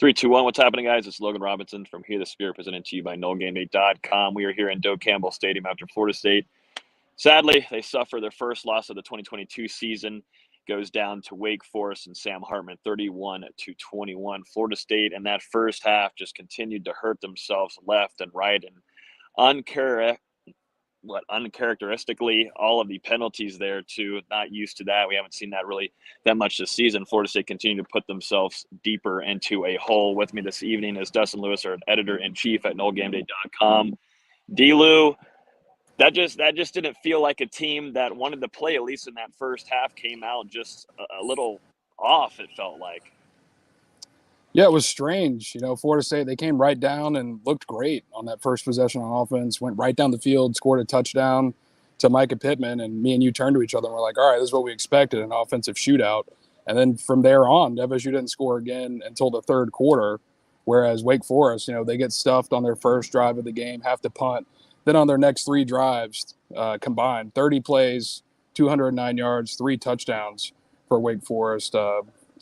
3, 2, 1. What's happening, guys? It's Logan Robinson from Here the Spirit, presented to you by NoleGameDay.com. We are here in Doak Campbell Stadium after Florida State. Sadly, they suffer their first loss of the 2022 season. Goes down to Wake Forest and Sam Hartman, 31-21. Florida State in that first half just continued to hurt themselves left and right, and uncharacteristically, all of the penalties there too. Not used to that. We haven't seen that really that much this season. Florida State continued to put themselves deeper into a hole. With me this evening is Dustin Lewis, our editor-in-chief at NoleGameDay.com. D-Lou, that just didn't feel like a team that wanted to play, at least in that first half. Came out just a little off, it felt like. Yeah, it was strange. Florida State, they came right down and looked great on that first possession on offense, went right down the field, scored a touchdown to Micah Pittman, and me and you turned to each other and we're like, all right, this is what we expected, an offensive shootout. And then from there on, FSU didn't score again until the third quarter, whereas Wake Forest, they get stuffed on their first drive of the game, have to punt. Then on their next three drives combined, 30 plays, 209 yards, 3 touchdowns for Wake Forest,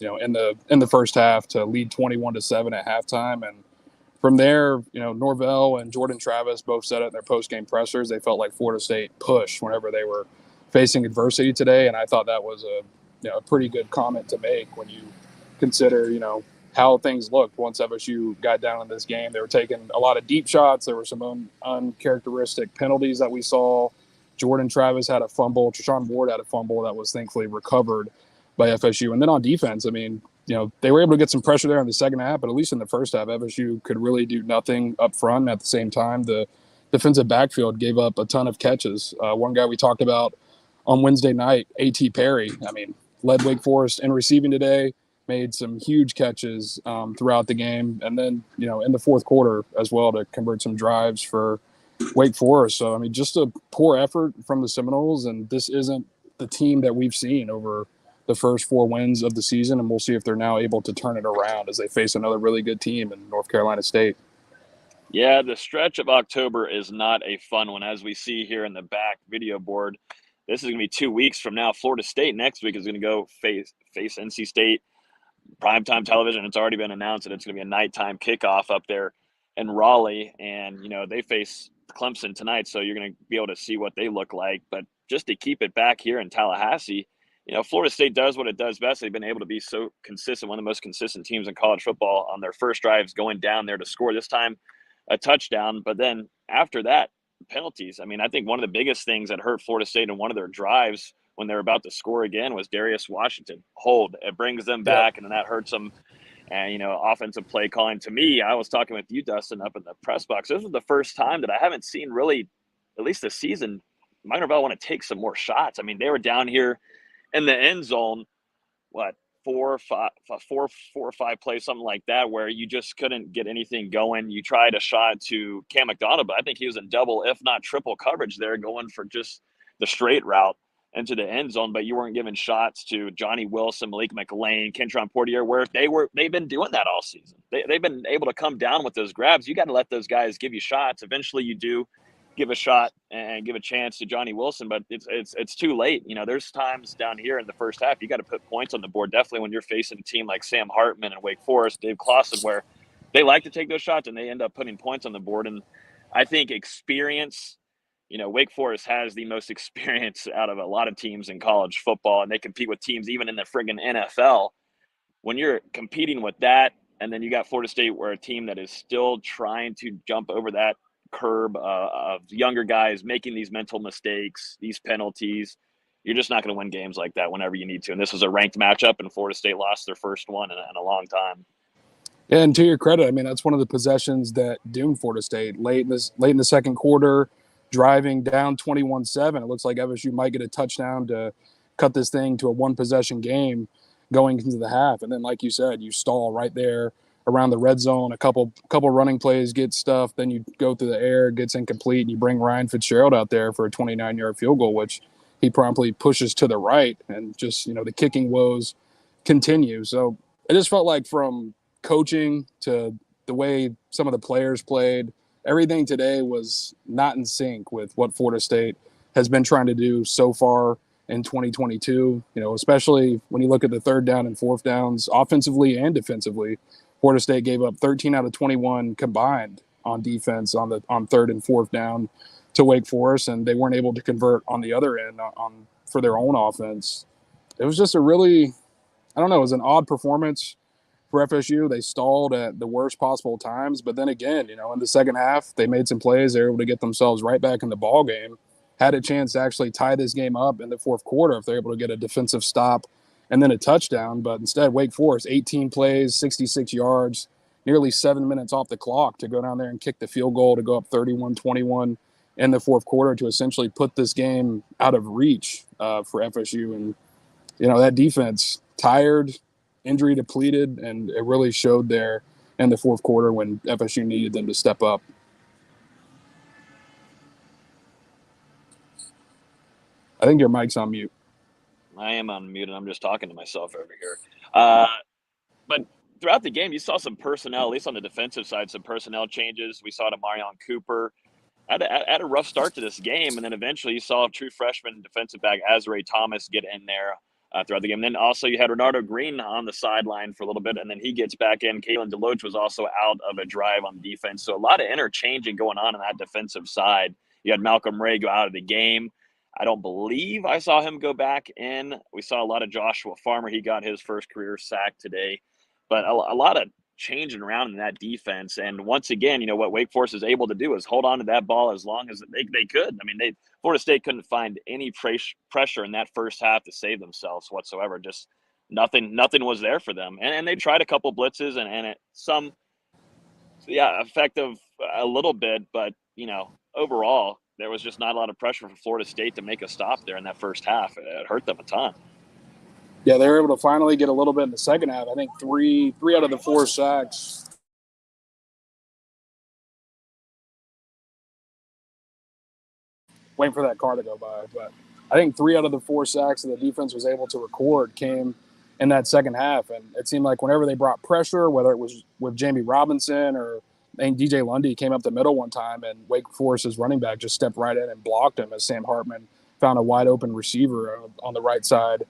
in the first half to lead 21-7 at halftime. And from there, Norvell and Jordan Travis both said it in their post-game pressers. They felt like Florida State pushed whenever they were facing adversity today. And I thought that was a pretty good comment to make when you consider, how things looked once FSU got down in this game. They were taking a lot of deep shots. There were some uncharacteristic penalties that we saw. Jordan Travis had a fumble. Treshaun Ward had a fumble that was thankfully recovered by FSU. And then on defense, they were able to get some pressure there in the second half, but at least in the first half, FSU could really do nothing up front. At the same time, the defensive backfield gave up a ton of catches. One guy we talked about on Wednesday night, A.T. Perry, led Wake Forest in receiving today, made some huge catches throughout the game. And then, in the fourth quarter as well to convert some drives for Wake Forest. So, just a poor effort from the Seminoles, and this isn't the team that we've seen over the first 4 wins of the season, and we'll see if they're now able to turn it around as they face another really good team in North Carolina State. Yeah, the stretch of October is not a fun one. As we see here in the back video board, this is going to be 2 weeks from now. Florida State next week is going to go face NC State. Primetime television, it's already been announced that it's going to be a nighttime kickoff up there in Raleigh, and they face Clemson tonight, so you're going to be able to see what they look like. But just to keep it back here in Tallahassee, Florida State does what it does best. They've been able to be so consistent, one of the most consistent teams in college football on their first drives, going down there to score, this time a touchdown. But then after that, penalties. I think one of the biggest things that hurt Florida State in one of their drives when they're about to score again was Darius Washington hold. It brings them back, and then that hurts them. And, offensive play calling. To me, I was talking with you, Dustin, up in the press box. This was the first time that I haven't seen really, at least this season, Mike Norvell want to take some more shots. They were down here in the end zone, 4 or 5 plays, something like that, where you just couldn't get anything going. You tried a shot to Cam McDonald, but I think he was in double, if not triple coverage there, going for just the straight route into the end zone, but you weren't giving shots to Johnny Wilson, Malik McLean, Kentron Portier, where they've been doing that all season. They've been able to come down with those grabs. You got to let those guys give you shots. Eventually you do give a shot and give a chance to Johnny Wilson, but it's too late. There's times down here in the first half you got to put points on the board, definitely when you're facing a team like Sam Hartman and Wake Forest, Dave Clawson, where they like to take those shots and they end up putting points on the board. And I think experience, Wake Forest has the most experience out of a lot of teams in college football, and they compete with teams even in the friggin' NFL. When you're competing with that, and then you got Florida State, where a team that is still trying to jump over that curb of younger guys making these mental mistakes, these penalties, you're just not going to win games like that whenever you need to. And this was a ranked matchup, and Florida State lost their first one in a long time. Yeah, and to your credit, that's one of the possessions that doomed Florida State late in the second quarter, driving down 21-7. It looks like FSU might get a touchdown to cut this thing to a one-possession game going into the half. And then, like you said, you stall right there around the red zone. A couple running plays get stuffed. Then you go through the air, gets incomplete, and you bring Ryan Fitzgerald out there for a 29-yard field goal, which he promptly pushes to the right. And just, the kicking woes continue. So it just felt like from coaching to the way some of the players played, everything today was not in sync with what Florida State has been trying to do so far in 2022, especially when you look at the third down and fourth downs offensively and defensively. Florida State gave up 13 out of 21 combined on defense on third and fourth down to Wake Forest, and they weren't able to convert on the other end for their own offense. It was just a really, I don't know, it was an odd performance for FSU. They stalled at the worst possible times, but then again, in the second half, they made some plays. They were able to get themselves right back in the ball game. Had a chance to actually tie this game up in the fourth quarter if they're able to get a defensive stop and then a touchdown. But instead, Wake Forest, 18 plays, 66 yards, nearly 7 minutes off the clock to go down there and kick the field goal to go up 31-21 in the fourth quarter to essentially put this game out of reach for FSU. And that defense, tired, injury depleted, and it really showed there in the fourth quarter when FSU needed them to step up. I think your mic's on mute. I am on mute, and I'm just talking to myself over here. But throughout the game, you saw some personnel, at least on the defensive side, some personnel changes. We saw Marion Cooper had a rough start to this game, and then eventually you saw a true freshman defensive back Azrae Thomas get in there throughout the game. And then also you had Renardo Green on the sideline for a little bit, and then he gets back in. Kalen DeLoach was also out of a drive on defense. So a lot of interchanging going on that defensive side. You had Malcolm Ray go out of the game. I don't believe I saw him go back in. We saw a lot of Joshua Farmer. He got his first career sack today. But a lot of changing around in that defense. And once again, what Wake Forest is able to do is hold on to that ball as long as they could. I mean, Florida State couldn't find any pressure in that first half to save themselves whatsoever. Just nothing was there for them. And they tried a couple blitzes and some effective a little bit, but overall there was just not a lot of pressure for Florida State to make a stop there in that first half. It hurt them a ton. Yeah, they were able to finally get a little bit in the second half. I think three out of the 4 sacks. Waiting for that car to go by, but I think 3 out of the 4 sacks that the defense was able to record came in that second half. And it seemed like whenever they brought pressure, whether it was with Jamie Robinson or I think DJ Lundy came up the middle one time, and Wake Forest's running back just stepped right in and blocked him as Sam Hartman found a wide open receiver on the right side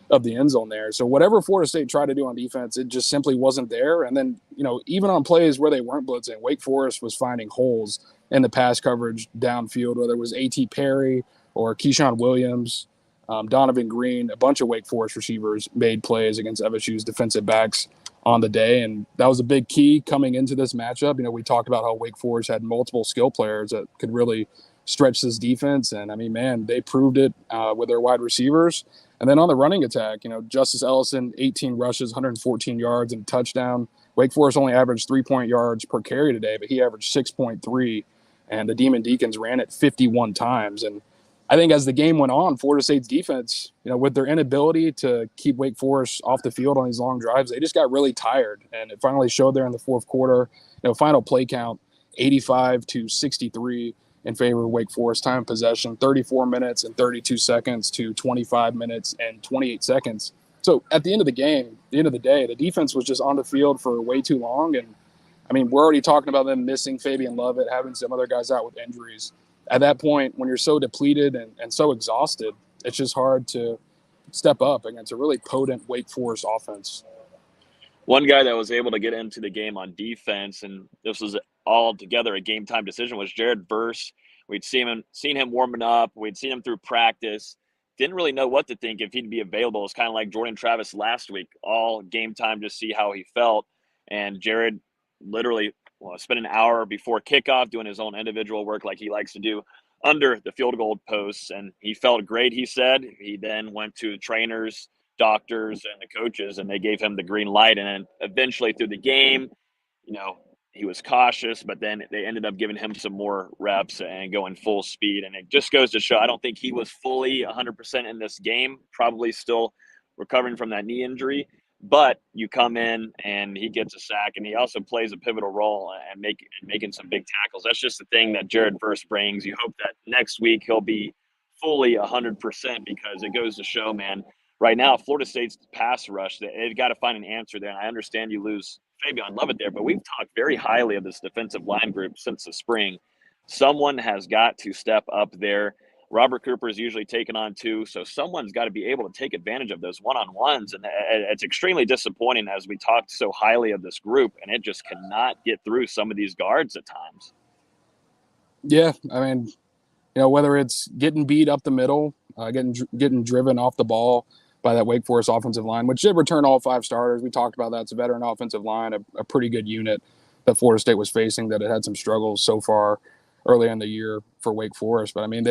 of the end zone there. So whatever Florida State tried to do on defense, it just simply wasn't there. And then, even on plays where they weren't blitzing, Wake Forest was finding holes in the pass coverage downfield, whether it was A.T. Perry or Keyshawn Williams, Donovan Green. A bunch of Wake Forest receivers made plays against FSU's defensive backs on the day, and that was a big key coming into this matchup. We talked about how Wake Forest had multiple skill players that could really stretch this defense, and I mean, man, they proved it with their wide receivers. And then on the running attack, Justice Ellison, 18 rushes, 114 yards, and a touchdown. Wake Forest only averaged 3 yards per carry today, but he averaged 6.3, and the Demon Deacons ran it 51 times. And I think as the game went on, Florida State's defense, with their inability to keep Wake Forest off the field on these long drives, they just got really tired. And it finally showed there in the fourth quarter. Final play count, 85-63 in favor of Wake Forest. Time of possession, 34 minutes and 32 seconds to 25 minutes and 28 seconds. So at the end of the game, the end of the day, the defense was just on the field for way too long. And, I mean, we're already talking about them missing Fabian Lovett, having some other guys out with injuries. At that point, when you're so depleted and so exhausted, it's just hard to step up against a really potent Wake Forest offense. One guy that was able to get into the game on defense, and this was altogether a game-time decision, was Jared Verse. We'd seen him warming up. We'd seen him through practice. Didn't really know what to think if he'd be available. It was kind of like Jordan Travis last week, all game time to see how he felt. And Jared literally spent an hour before kickoff doing his own individual work like he likes to do under the field goal posts, and he felt great, he said. He then went to the trainers, doctors, and the coaches, and they gave him the green light. And then eventually through the game, he was cautious, but then they ended up giving him some more reps and going full speed. And it just goes to show, I don't think he was fully 100% in this game, probably still recovering from that knee injury. But you come in and he gets a sack, and he also plays a pivotal role and making some big tackles. That's just the thing that Jared Verse brings. You hope that next week he'll be fully 100%, because it goes to show, man, right now Florida State's pass rush, they've got to find an answer there. And I understand you lose Fabian Lovett there, but we've talked very highly of this defensive line group since the spring. Someone has got to step up there. Robert Cooper is usually taken on two, so someone's got to be able to take advantage of those one-on-ones, and it's extremely disappointing as we talked so highly of this group, and it just cannot get through some of these guards at times. Yeah, I mean, whether it's getting beat up the middle, getting driven off the ball by that Wake Forest offensive line, which did return all 5 starters. We talked about that. It's a veteran offensive line, a pretty good unit that Florida State was facing, that it had some struggles so far early in the year for Wake Forest. But I mean,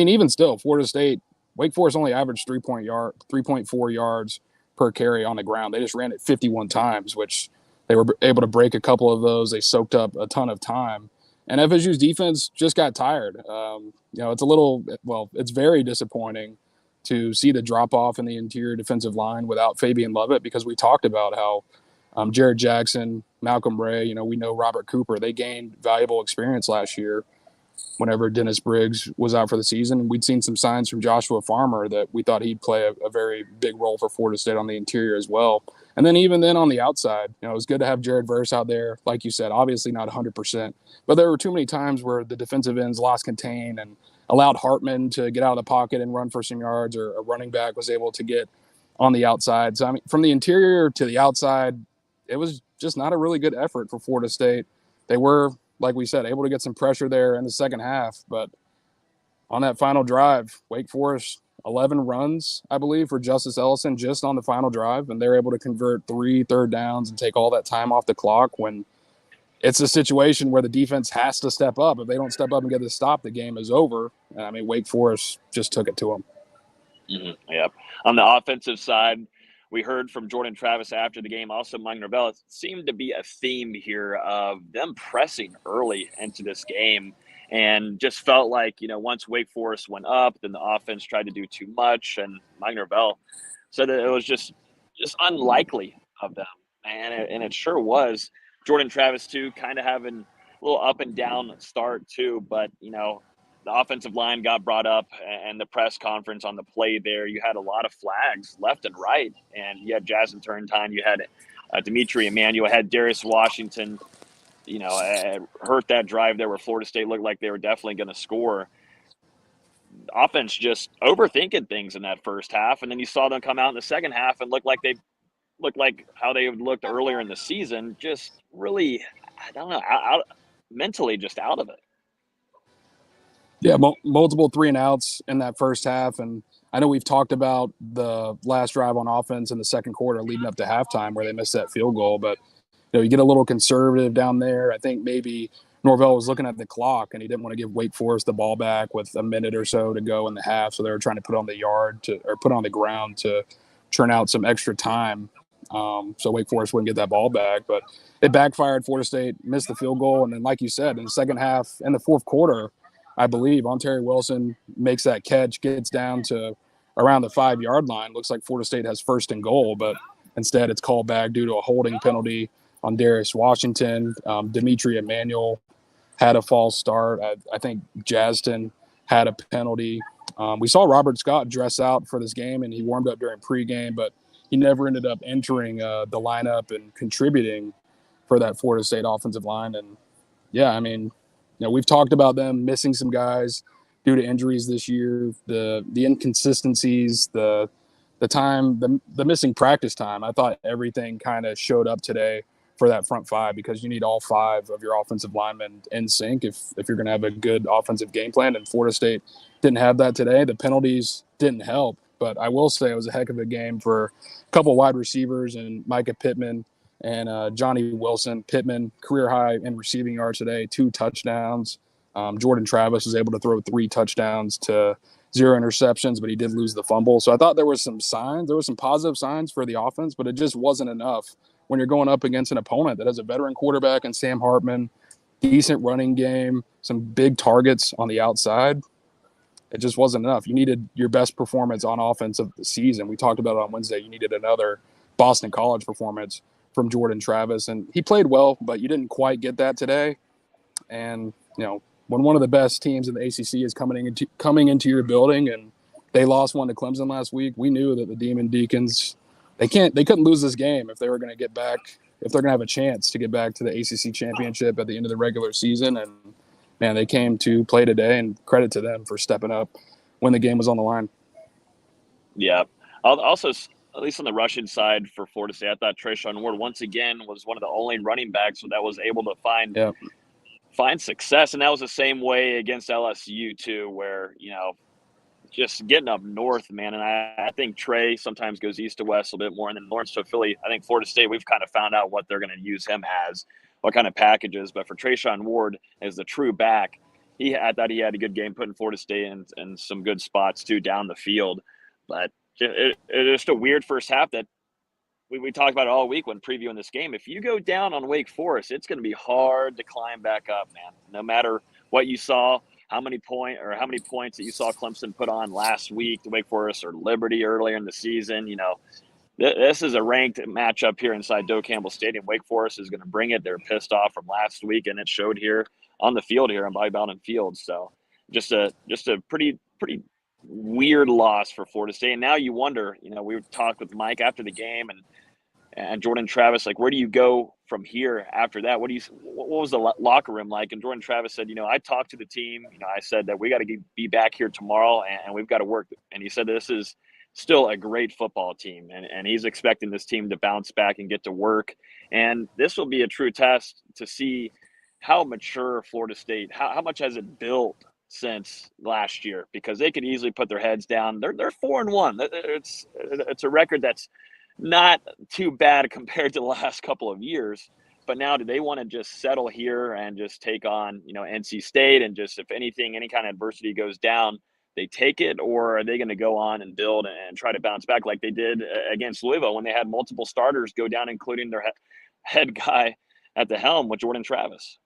even still, Wake Forest only averaged 3.4 yards per carry on the ground. They just ran it 51 times, which they were able to break a couple of those. They soaked up a ton of time. And FSU's defense just got tired. It's very disappointing to see the drop off in the interior defensive line without Fabian Lovett, because we talked about how Jared Jackson, Malcolm Ray, we know Robert Cooper, they gained valuable experience last year whenever Dennis Briggs was out for the season. And we'd seen some signs from Joshua Farmer that we thought he'd play a very big role for Florida State on the interior as well. And then even then on the outside, it was good to have Jared Verse out there. Like you said, obviously not 100%, but there were too many times where the defensive ends lost contain and allowed Hartman to get out of the pocket and run for some yards, or a running back was able to get on the outside. So, I mean, from the interior to the outside, it was just not a really good effort for Florida State. They were, like we said, able to get some pressure there in the second half, but on that final drive, Wake Forest, 11 runs, I believe, for Justice Ellison just on the final drive, and they're able to convert 3 third downs and take all that time off the clock when it's a situation where the defense has to step up. If they don't step up and get the stop, the game is over. And, I mean, Wake Forest just took it to them. Mm-hmm. Yeah. On the offensive side, we heard from Jordan Travis after the game. Also, Mike Norvell. It seemed to be a theme here of them pressing early into this game, and just felt like, once Wake Forest went up, then the offense tried to do too much. And Mike Norvell said that it was just unlikely of them. And it sure was. Jordan Travis, too, kind of having a little up and down start, too. But, the offensive line got brought up, and the press conference on the play there, you had a lot of flags left and right. And you had Jasmine Turntine, you had Dimitri Emmanuel, had Darius Washington, hurt that drive there where Florida State looked like they were definitely going to score. Offense just overthinking things in that first half, and then you saw them come out in the second half and look like how they looked earlier in the season. Just really, I don't know, mentally just out of it. Yeah, multiple 3-and-outs in that first half, and I know we've talked about the last drive on offense in the second quarter leading up to halftime where they missed that field goal, but you get a little conservative down there. I think maybe Norvell was looking at the clock and he didn't want to give Wake Forest the ball back with a minute or so to go in the half, so they were trying to put on the ground to churn out some extra time, so Wake Forest wouldn't get that ball back. But it backfired. Florida State missed the field goal, and then, like you said, in the second half, in the fourth quarter, I believe Ontario Wilson makes that catch, gets down to around the 5-yard line. Looks like Florida State has first and goal, but instead it's called back due to a holding penalty on Darius Washington. Dimitri Emmanuel had a false start. I think Jaston had a penalty. We saw Robert Scott dress out for this game, and he warmed up during pregame, but he never ended up entering the lineup and contributing for that Florida State offensive line. And, yeah, I mean, we've talked about them missing some guys due to injuries this year, the inconsistencies, the missing practice time. I thought everything kind of showed up today for that front five, because you need all 5 of your offensive linemen in sync if you're going to have a good offensive game plan. And Florida State didn't have that today. The penalties didn't help, but I will say it was a heck of a game for a couple wide receivers and Micah Pittman and Johnny Wilson. Pittman, career high in receiving yards today, 2 touchdowns. Jordan Travis was able to throw 3 touchdowns to 0 interceptions, but he did lose the fumble. So I thought there was some signs. There were some positive signs for the offense, but it just wasn't enough when you're going up against an opponent that has a veteran quarterback and Sam Hartman, decent running game, some big targets on the outside. It just wasn't enough. You needed your best performance on offense of the season. We talked about it on Wednesday. You needed another Boston College performance from Jordan Travis, and he played well, but you didn't quite get that today. And when one of the best teams in the ACC is coming into your building, and they lost one to Clemson last week, we knew that the Demon Deacons, they couldn't lose this game if they were going to get back, if they're going to have a chance to get back to the ACC championship at the end of the regular season. And man, they came to play today, and credit to them for stepping up when the game was on the line. Yeah. Also, at least on the rushing side for Florida State, I thought Trayshawn Ward once again was one of the only running backs that was able to find success, and that was the same way against LSU too, where just getting up north, man. And I think Trey sometimes goes east to west a little bit more, and then Lawrence to Philly. I think Florida State, we've kind of found out what they're going to use him as, what kind of packages. But for Trayshawn Ward as the true back, I thought he had a good game putting Florida State in some good spots too down the field. But it's just a weird first half that we talked about it all week when previewing this game. If you go down on Wake Forest, it's going to be hard to climb back up, man. No matter what you saw, how many points that you saw Clemson put on last week to Wake Forest or Liberty earlier in the season. This is a ranked matchup here inside Doak Campbell Stadium. Wake Forest is going to bring it. They're pissed off from last week, and it showed here on the field here on Bobby Bowden Field. So just a pretty weird loss for Florida State. And now you wonder, we talked with Mike after the game and Jordan Travis, like, where do you go from here after that? What was the locker room like? And Jordan Travis said, I talked to the team. I said that we got to be back here tomorrow and we've got to work. And he said this is still a great football team. And he's expecting this team to bounce back and get to work. And this will be a true test to see how mature Florida State, how much has it built since last year, because they could easily put their heads down. They're 4-1. It's a record that's not too bad compared to the last couple of years. But now do they want to just settle here and just take on, NC State and just, if anything, any kind of adversity goes down, they take it? Or are they going to go on and build and try to bounce back like they did against Louisville when they had multiple starters go down, including their head guy at the helm with Jordan Travis?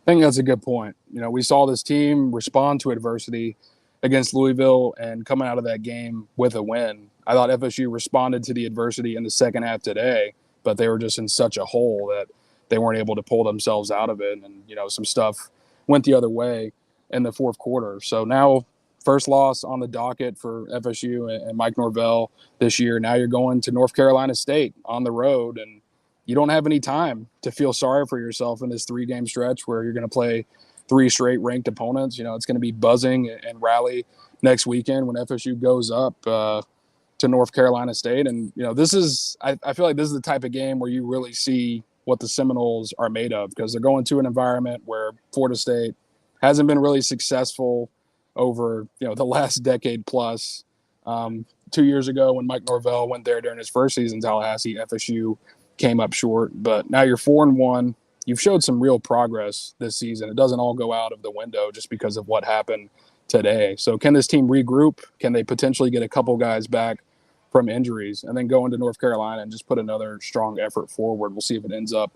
I think that's a good point. We saw this team respond to adversity against Louisville and coming out of that game with a win. I thought FSU responded to the adversity in the second half today, but they were just in such a hole that they weren't able to pull themselves out of it. And, some stuff went the other way in the fourth quarter. So now, first loss on the docket for FSU and Mike Norvell this year. Now you're going to North Carolina State on the road, and you don't have any time to feel sorry for yourself in this 3-game stretch where you're going to play 3 straight ranked opponents. It's going to be buzzing and rally next weekend when FSU goes up to North Carolina State. And, this is – I feel like this is the type of game where you really see what the Seminoles are made of, because they're going to an environment where Florida State hasn't been really successful over, the last decade plus. 2 years ago when Mike Norvell went there during his first season in Tallahassee, FSU came up short. But now you're 4-1. You've showed some real progress this season. It doesn't all go out of the window just because of what happened today. So can this team regroup? Can they potentially get a couple guys back from injuries and then go into North Carolina and just put another strong effort forward? We'll see if it ends up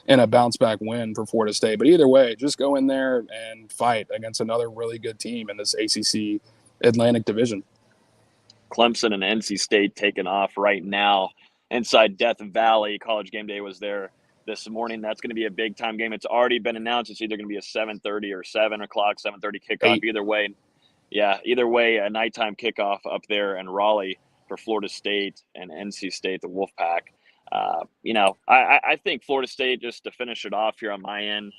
in a bounce-back win for Florida State. But either way, just go in there and fight against another really good team in this ACC Atlantic Division. Clemson and NC State taking off right now inside Death Valley. College Game Day was there this morning. That's going to be a big-time game. It's already been announced. It's either going to be a 7:30 or 7 o'clock, 7:30 kickoff. Either way, a nighttime kickoff up there in Raleigh for Florida State and NC State, the Wolfpack. I think Florida State, just to finish it off here on my end,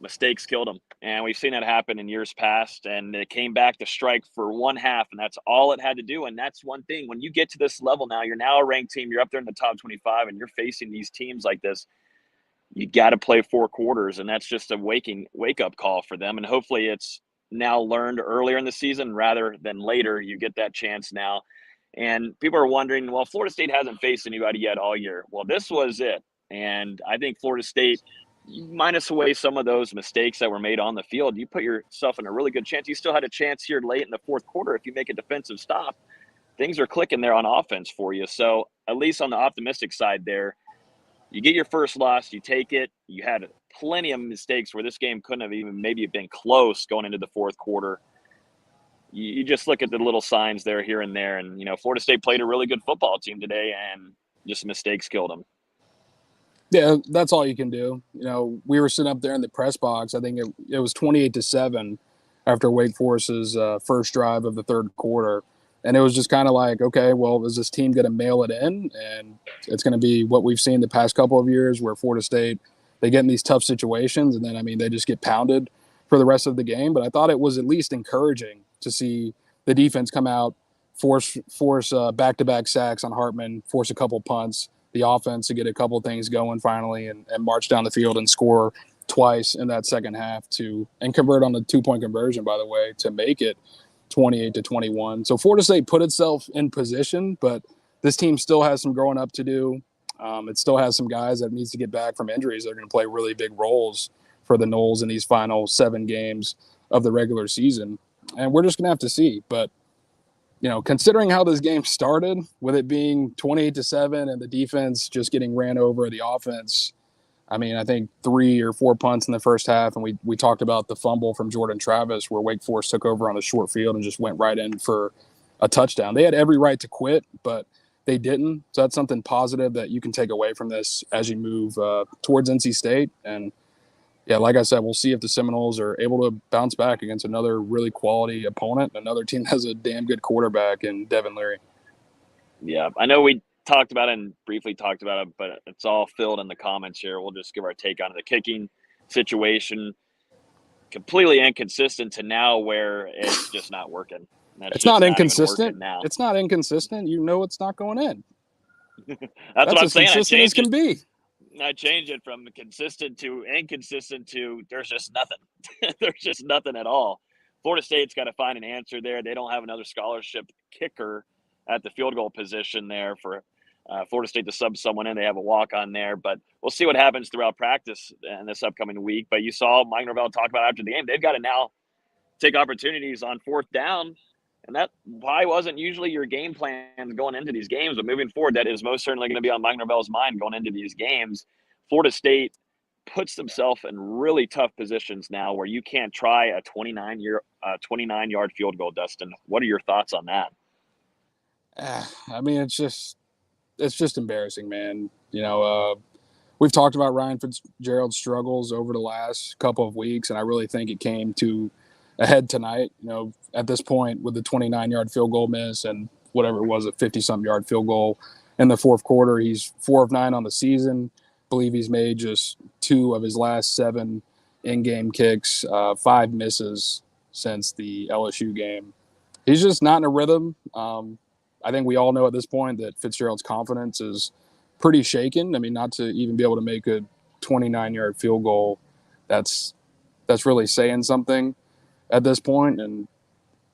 mistakes killed them. And we've seen that happen in years past. And it came back to strike for one half, and that's all it had to do. And that's one thing. When you get to this level now, you're now a ranked team. You're up there in the top 25, and you're facing these teams like this. You got to play 4 quarters, and that's just a wake-up call for them. And hopefully it's now learned earlier in the season rather than later. You get that chance now. And people are wondering, well, Florida State hasn't faced anybody yet all year. Well, this was it. And I think Florida State, minus away some of those mistakes that were made on the field, you put yourself in a really good chance. You still had a chance here late in the fourth quarter. If you make a defensive stop, things are clicking there on offense for you. So at least on the optimistic side there, you get your first loss, you take it. You had plenty of mistakes where this game couldn't have even maybe been close going into the fourth quarter. You just look at the little signs there, here and there. And, Florida State played a really good football team today, and just mistakes killed them. Yeah, that's all you can do. We were sitting up there in the press box. I think it was 28-7 after Wake Forest's first drive of the third quarter. And it was just kind of like, okay, well, is this team going to mail it in? And it's going to be what we've seen the past couple of years where Florida State, they get in these tough situations, and then, they just get pounded for the rest of the game, but I thought it was at least encouraging to see the defense come out, force back-to-back sacks on Hartman, force a couple punts, the offense to get a couple things going finally, and march down the field and score twice in that second half and convert on the 2-point conversion, by the way, to make it 28-21. So Florida State put itself in position, but this team still has some growing up to do. It still has some guys that needs to get back from injuries that are going to play really big roles for the Noles in these final 7 games of the regular season. And we're just going to have to see. But, considering how this game started, with it being 28-7 and the defense just getting ran over the offense, I mean, I think 3 or 4 punts in the first half, and we talked about the fumble from Jordan Travis where Wake Forest took over on the short field and just went right in for a touchdown. They had every right to quit, but they didn't. So that's something positive that you can take away from this as you move towards NC State. And, yeah, like I said, we'll see if the Seminoles are able to bounce back against another really quality opponent, another team that has a damn good quarterback in Devin Leary. Yeah, I know we talked about it and briefly talked about it, but it's all filled in the comments here. We'll just give our take on the kicking situation. Completely inconsistent to now where it's just not working. It's not inconsistent. Now. It's not inconsistent. It's not going in. That's what I'm saying. Consistent as can be. I change it from consistent to inconsistent to there's just nothing. There's just nothing at all. Florida State's got to find an answer there. They don't have another scholarship kicker at the field goal position there for Florida State to sub someone in. They have a walk-on there, but we'll see what happens throughout practice in this upcoming week. But you saw Mike Norvell talk about after the game, they've got to now take opportunities on 4th down, and that probably wasn't usually your game plan going into these games, but moving forward, that is most certainly going to be on Mike Norvell's mind going into these games. Florida State puts themselves in really tough positions now where you can't try a 29-yard field goal, Dustin. What are your thoughts on that? I mean, it's just embarrassing, man. We've talked about Ryan Fitzgerald's struggles over the last couple of weeks, and I really think it came to a head tonight. At this point, with the 29-yard field goal miss and whatever it was, a 50-something yard field goal in the fourth quarter, he's 4 of 9 on the season. I believe he's made just 2 of his last 7 in-game kicks, 5 misses since the LSU game. He's just not in a rhythm. I think we all know at this point that Fitzgerald's confidence is pretty shaken. I mean, not to even be able to make a 29-yard field goal, that's really saying something at this point. And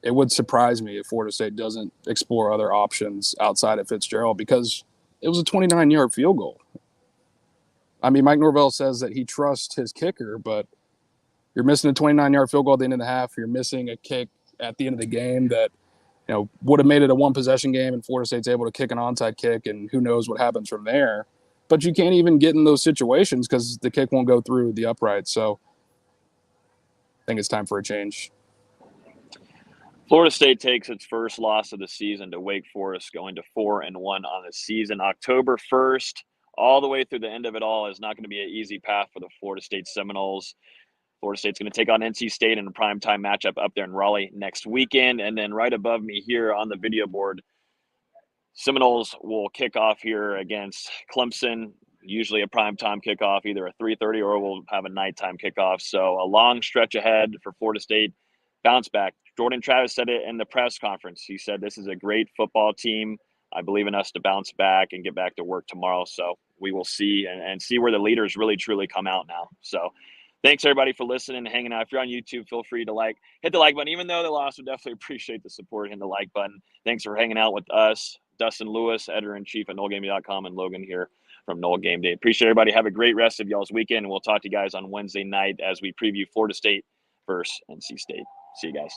it would surprise me if Florida State doesn't explore other options outside of Fitzgerald, because it was a 29-yard field goal. I mean, Mike Norvell says that he trusts his kicker, but you're missing a 29-yard field goal at the end of the half. You're missing a kick at the end of the game that would have made it a 1-possession game, and Florida State's able to kick an onside kick, and who knows what happens from there. But you can't even get in those situations because the kick won't go through the upright. So I think it's time for a change. Florida State takes its first loss of the season to Wake Forest, going to 4-1 on the season. October 1st, all the way through the end of it all, is not going to be an easy path for the Florida State Seminoles. Florida State's going to take on NC State in a primetime matchup up there in Raleigh next weekend. And then right above me here on the video board, Seminoles will kick off here against Clemson, usually a primetime kickoff, either a 3:30 or we'll have a nighttime kickoff. So a long stretch ahead for Florida State. Bounce back. Jordan Travis said it in the press conference. He said, this is a great football team. I believe in us to bounce back and get back to work tomorrow. So we will see and see where the leaders really, truly come out now. So thanks, everybody, for listening and hanging out. If you're on YouTube, feel free to hit the like button. Even though they lost, we definitely appreciate the support. Hit the like button. Thanks for hanging out with us. Dustin Lewis, editor-in-chief at NoleGameDay.com, and Logan here from Nole Game Day. Appreciate everybody. Have a great rest of y'all's weekend, and we'll talk to you guys on Wednesday night as we preview Florida State versus NC State. See you guys.